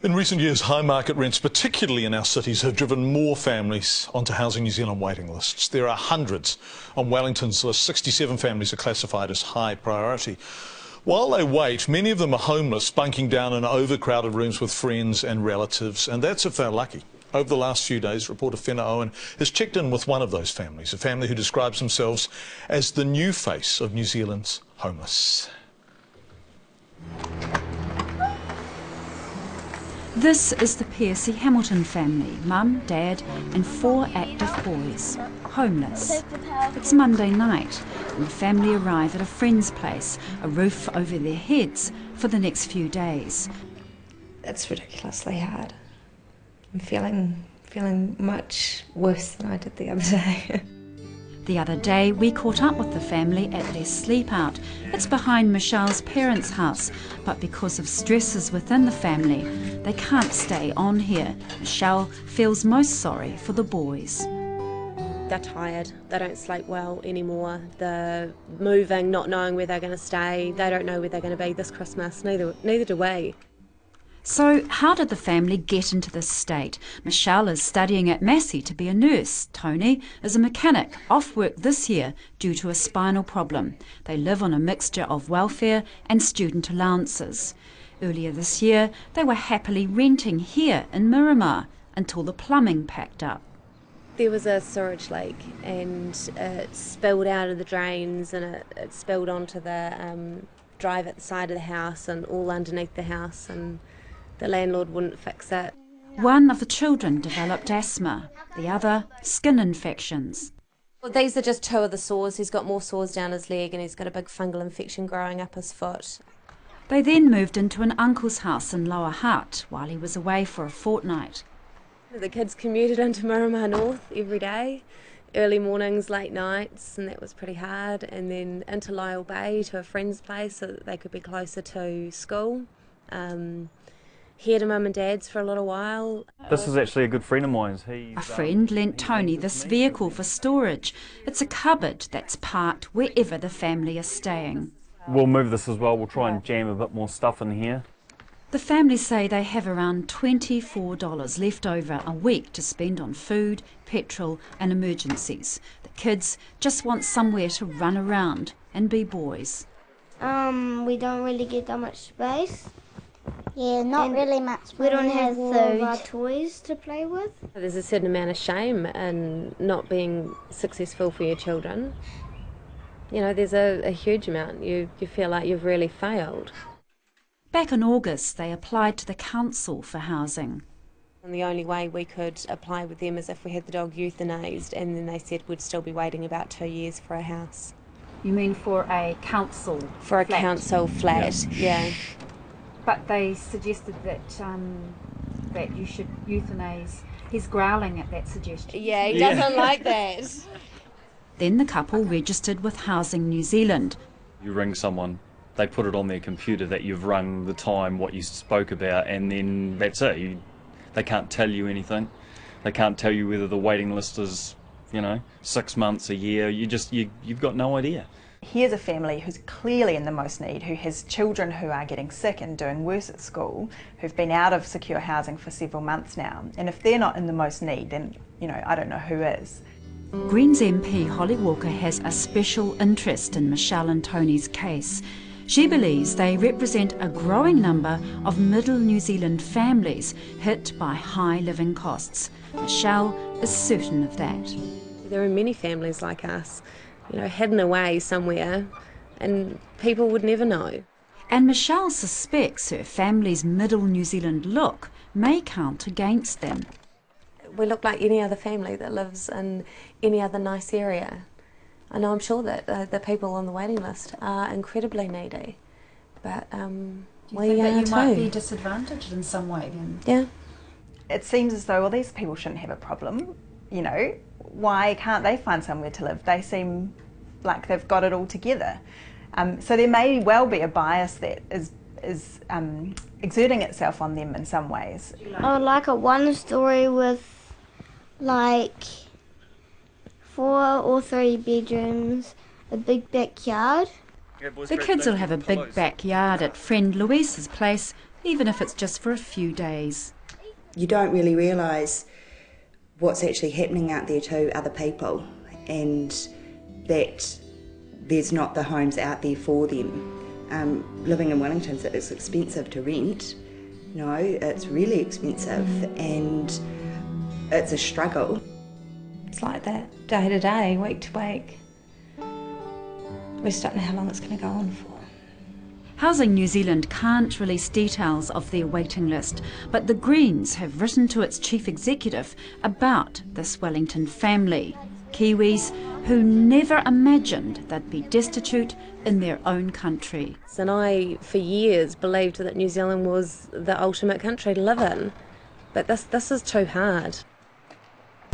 In recent years, high market rents, particularly in our cities, have driven more families onto Housing New Zealand waiting lists. There are hundreds on Wellington's list. 67 families are classified as high priority. While they wait, many of them are homeless, bunking down in overcrowded rooms with friends and relatives, and that's if they're lucky. Over the last few days, reporter Fenna Owen has checked in with one of those families, a family who describes themselves as the new face of New Zealand's homeless. This is the Piercy Hamilton family, mum, dad and 4 active boys, homeless. It's Monday night and the family arrive at a friend's place, a roof over their heads for the next few days. It's ridiculously hard. I'm feeling much worse than I did the other day. The other day we caught up with the family at their sleep out. It's behind Michelle's parents' house, but because of stresses within the family, they can't stay on here. Michelle feels most sorry for the boys. They're tired, they don't sleep well anymore. They're moving, not knowing where they're going to stay. They don't know where they're going to be this Christmas, neither do we. So how did the family get into this state? Michelle is studying at Massey to be a nurse. Tony is a mechanic, off work this year due to a spinal problem. They live on a mixture of welfare and student allowances. Earlier this year, they were happily renting here in Miramar until the plumbing packed up. There was a sewage leak and it spilled out of the drains and it spilled onto the drive at the side of the house and all underneath the house, and the landlord wouldn't fix it. One of the children developed asthma, the other skin infections. Well, these are just 2 of the sores. He's got more sores down his leg and he's got a big fungal infection growing up his foot. They then moved into an uncle's house in Lower Hutt while he was away for a fortnight. The kids commuted into Miramar North every day, early mornings, late nights, and that was pretty hard, and then into Lyell Bay to a friend's place so that they could be closer to school. Here to mum and dad's for a little while. This is actually a good friend of mine's. A friend lent Tony this vehicle for storage. It's a cupboard that's parked wherever the family is staying. We'll move this as well. We'll try and jam a bit more stuff in here. The family say they have around $24 left over a week to spend on food, petrol and emergencies. The kids just want somewhere to run around and be boys. We don't really get that much space. Yeah, not really much. We don't have all of our toys to play with. There's a certain amount of shame in not being successful for your children. You know, there's a huge amount. You feel like you've really failed. Back in August, they applied to the council for housing. And the only way we could apply with them is if we had the dog euthanased, and then they said we'd still be waiting about 2 years for a house. You mean for a council For a council flat, yeah. But they suggested that that you should euthanize. He's growling at that suggestion. Yeah, he doesn't like that. Then the couple registered with Housing New Zealand. You ring someone, they put it on their computer that you've rung, the time, what you spoke about, and then that's it. They can't tell you anything. They can't tell you whether the waiting list is, 6 months, a year. You've got no idea. Here's a family who's clearly in the most need, who has children who are getting sick and doing worse at school, who've been out of secure housing for several months now. And if they're not in the most need, then, I don't know who is. Greens MP Holly Walker has a special interest in Michelle and Tony's case. She believes they represent a growing number of middle New Zealand families hit by high living costs. Michelle is certain of that. There are many families like us, hidden away somewhere, and people would never know. And Michelle suspects her family's middle New Zealand look may count against them. We look like any other family that lives in any other nice area. I know I'm sure that the people on the waiting list are incredibly needy, but we are too. Do you think that you might be disadvantaged in some way then? Yeah. It seems as though, well, these people shouldn't have a problem, Why can't they find somewhere to live? They seem like they've got it all together. So there may well be a bias that is exerting itself on them in some ways. I would like a one-story with like 4 or 3 bedrooms, a big backyard. The kids will have a big backyard at friend Louise's place even if it's just for a few days. You don't really realise what's actually happening out there to other people, and that there's not the homes out there for them. Living in Wellington, it's expensive to rent. No, it's really expensive, and it's a struggle. It's like that, day to day, week to week. We just don't know how long it's going to go on for. Housing New Zealand can't release details of their waiting list, but the Greens have written to its chief executive about this Wellington family, Kiwis who never imagined they'd be destitute in their own country. And I, for years, believed that New Zealand was the ultimate country to live in, but this is too hard.